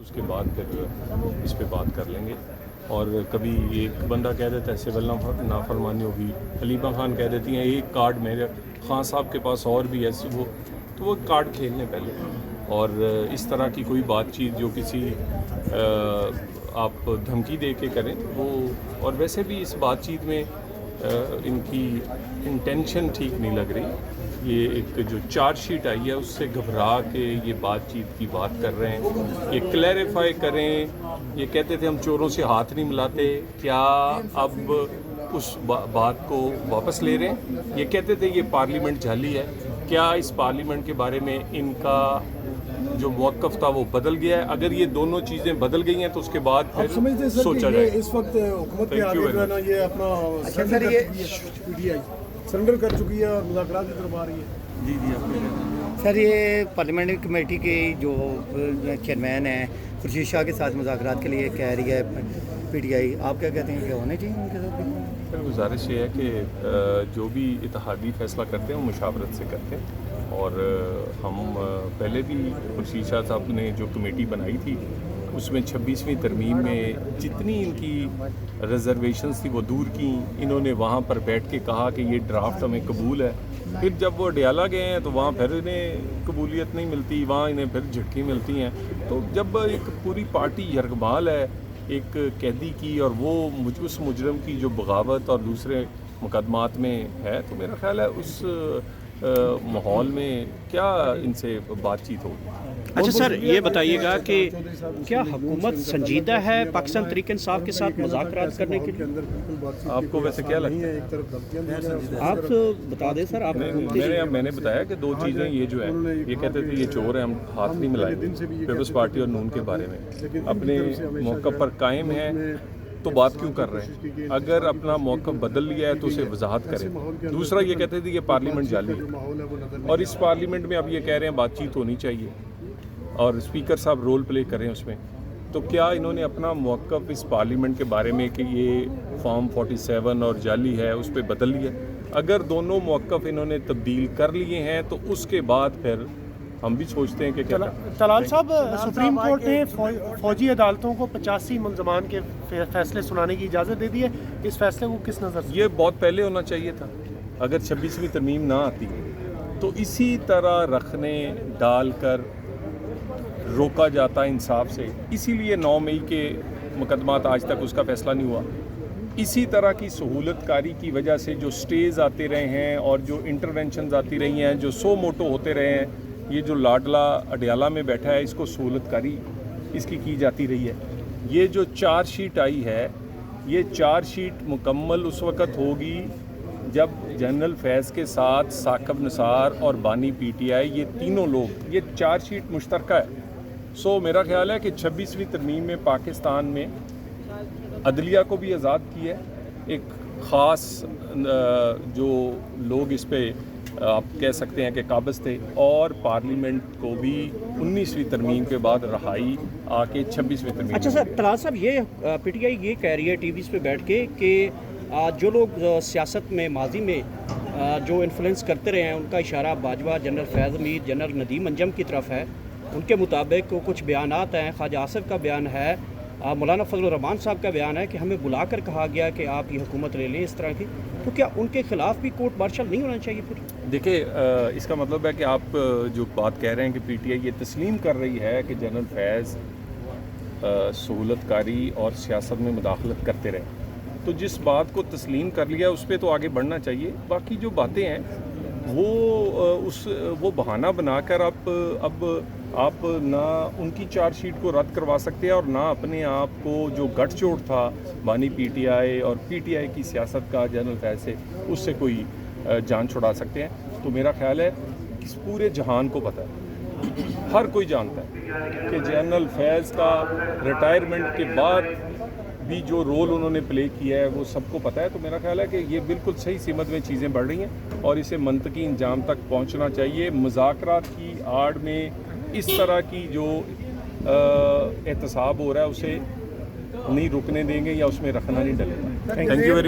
اس کے بعد پھر اس پہ بات کر لیں گے. اور کبھی ایک بندہ کہہ دیتا ہے سول نافرمانی ہوگی, حلیمہ خان کہہ دیتی ہیں ایک کارڈ میرے خان صاحب کے پاس اور بھی ہے, وہ کارڈ کھیل لیں پہلے. اور اس طرح کی کوئی بات چیت جو کسی آپ دھمکی دے کے کریں وہ, اور ویسے بھی اس بات چیت میں ان کی انٹینشن ٹھیک نہیں لگ رہی. یہ ایک جو چارج شیٹ آئی ہے اس سے گھبرا کے یہ بات چیت کی بات کر رہے ہیں. یہ کلیریفائی کریں, یہ کہتے تھے ہم چوروں سے ہاتھ نہیں ملاتے, کیا اب اس بات کو واپس لے رہے ہیں؟ یہ کہتے تھے یہ پارلیمنٹ جعلی ہے, کیا اس پارلیمنٹ کے بارے میں ان کا جو موقف تھا وہ بدل گیا ہے؟ اگر یہ دونوں چیزیں بدل گئی ہیں تو اس کے بعد پھر سوچا جائے. اس وقت حکومت کے آگے جو ہے نا یہ اپنا سرنڈر کر چکی ہے اور مذاکرات کی طرف آ رہی ہے. جی سر, یہ پارلیمنٹری کمیٹی کی جو چیئرمین ہیں خورشید شاہ کے ساتھ مذاکرات کے لیے کہہ رہی ہے پی ٹی آئی, آپ کیا کہتے ہیں کہ ہونے چاہیے ان کے ساتھ بھی؟ گزارش یہ ہے کہ جو بھی اتحادی فیصلہ کرتے ہیں وہ مشاورت سے کرتے ہیں. اور ہم پہلے بھی خورشید شاہ صاحب نے جو کمیٹی بنائی تھی اس میں 26ویں ترمیم میں جتنی ان کی ریزرویشنز تھی وہ دور کی. انہوں نے وہاں پر بیٹھ کے کہا کہ یہ ڈرافٹ ہمیں قبول ہے. پھر جب وہ اڈیالہ گئے ہیں تو وہاں پھر انہیں قبولیت نہیں ملتی, وہاں انہیں پھر جھٹکی ملتی ہیں. تو جب ایک پوری پارٹی یرغمال ہے ایک قیدی کی, اور وہ اس مجرم کی جو بغاوت اور دوسرے مقدمات میں ہے, تو میرا خیال ہے اس ماحول میں کیا ان سے بات چیت ہوگی. اچھا سر, یہ بتائیے گا کہ کیا حکومت سنجیدہ ہے پاکستان تحریک انصاف کے ساتھ مذاکرات کرنے کے لیے؟ آپ کو ویسے کیا لگتا ہے؟ آپ بتا دیں سر. آپ میں نے بتایا کہ دو چیزیں یہ جو ہیں, یہ کہتے تھے یہ چور ہیں ہم ہاتھ نہیں ملائیں گے. پیپلز پارٹی اور نون کے بارے میں اپنے موقع پر قائم ہیں تو بات کیوں کر رہے ہیں؟ اگر اپنا موقع بدل لیا ہے تو اسے وضاحت کریں. دوسرا یہ کہتے تھے یہ پارلیمنٹ جعلی ہے, اور اس پارلیمنٹ میں اب یہ کہہ رہے ہیں بات چیت ہونی چاہیے اور اسپیکر صاحب رول پلے کریں اس میں. تو کیا انہوں نے اپنا موقف اس پارلیمنٹ کے بارے میں کہ یہ فارم 47 اور جعلی ہے اس پہ بدل لیا؟ اگر دونوں موقف انہوں نے تبدیل کر لیے ہیں تو اس کے بعد پھر ہم بھی سوچتے ہیں کہ کیا. طلال صاحب, سپریم کورٹ نے فوجی عدالتوں کو 85 ملزمان کے فیصلے سنانے کی اجازت دے دی ہے. اس فیصلے کو کس نظر سے؟ یہ بہت پہلے ہونا چاہیے تھا. اگر 26ویں ترمیم نہ آتی تو اسی طرح رکھنے ڈال کر روکا جاتا انصاف سے. اسی لیے 9 مئی کے مقدمات آج تک اس کا فیصلہ نہیں ہوا. اسی طرح کی سہولت کاری کی وجہ سے جو سٹیز آتے رہے ہیں اور جو انٹرونشنز آتی رہی ہیں, جو سو موٹو ہوتے رہے ہیں, یہ جو لاڈلا اڈیالہ میں بیٹھا ہے اس کو سہولت کاری اس کی جاتی رہی ہے. یہ جو چارج شیٹ آئی ہے, یہ چارج شیٹ مکمل اس وقت ہوگی جب جنرل فیض کے ساتھ ثاقب نثار اور بانی پی ٹی آئی یہ تینوں لوگ, یہ چارج شیٹ مشترکہ ہے. سو میرا خیال ہے کہ 26ویں ترمیم میں پاکستان میں عدلیہ کو بھی آزاد کیا ہے. ایک خاص جو لوگ اس پہ آپ کہہ سکتے ہیں کہ قابض تھے, اور پارلیمنٹ کو بھی 19ویں ترمیم کے بعد رہائی آ کے 26ویں ترمیم. اچھا سر, طلال صاحب, یہ پی ٹی آئی یہ کہہ رہی ہے ٹی ویز پہ بیٹھ کے کہ جو لوگ سیاست میں ماضی میں جو انفلوئنس کرتے رہے ہیں ان کا اشارہ باجوہ, جنرل فیض امیر, جنرل ندیم انجم کی طرف ہے. ان کے مطابق کچھ بیانات ہیں, خواجہ آصف کا بیان ہے, مولانا فضل الرحمان صاحب کا بیان ہے کہ ہمیں بلا کر کہا گیا کہ آپ یہ حکومت لے لیں اس طرح کی. تو کیا ان کے خلاف بھی کورٹ مارشل نہیں ہونا چاہیے پھر؟ دیکھیں, اس کا مطلب ہے کہ آپ جو بات کہہ رہے ہیں کہ پی ٹی آئی یہ تسلیم کر رہی ہے کہ جنرل فیض سہولت کاری اور سیاست میں مداخلت کرتے رہے, تو جس بات کو تسلیم کر لیا اس پہ تو آگے بڑھنا چاہیے. باقی جو باتیں ہیں وہ بہانہ بنا کر اب آپ نہ ان کی چارج شیٹ کو رد کروا سکتے ہیں اور نہ اپنے آپ کو جو گٹھ چوٹ تھا بانی پی ٹی آئی اور پی ٹی آئی کی سیاست کا جنرل فیض سے, اس سے کوئی جان چھڑا سکتے ہیں. تو میرا خیال ہے اس پورے جہان کو پتہ ہے, ہر کوئی جانتا ہے کہ جنرل فیض کا ریٹائرمنٹ کے بعد بھی جو رول انہوں نے پلے کیا ہے وہ سب کو پتہ ہے. تو میرا خیال ہے کہ یہ بالکل صحیح سمت میں چیزیں بڑھ رہی ہیں اور اسے منطقی انجام تک پہنچنا چاہیے. مذاکرات کی آڑ میں اس طرح کی جو احتساب ہو رہا ہے اسے نہیں رکنے دیں گے یا اس میں رکھنا نہیں ڈلے گا. Thank you very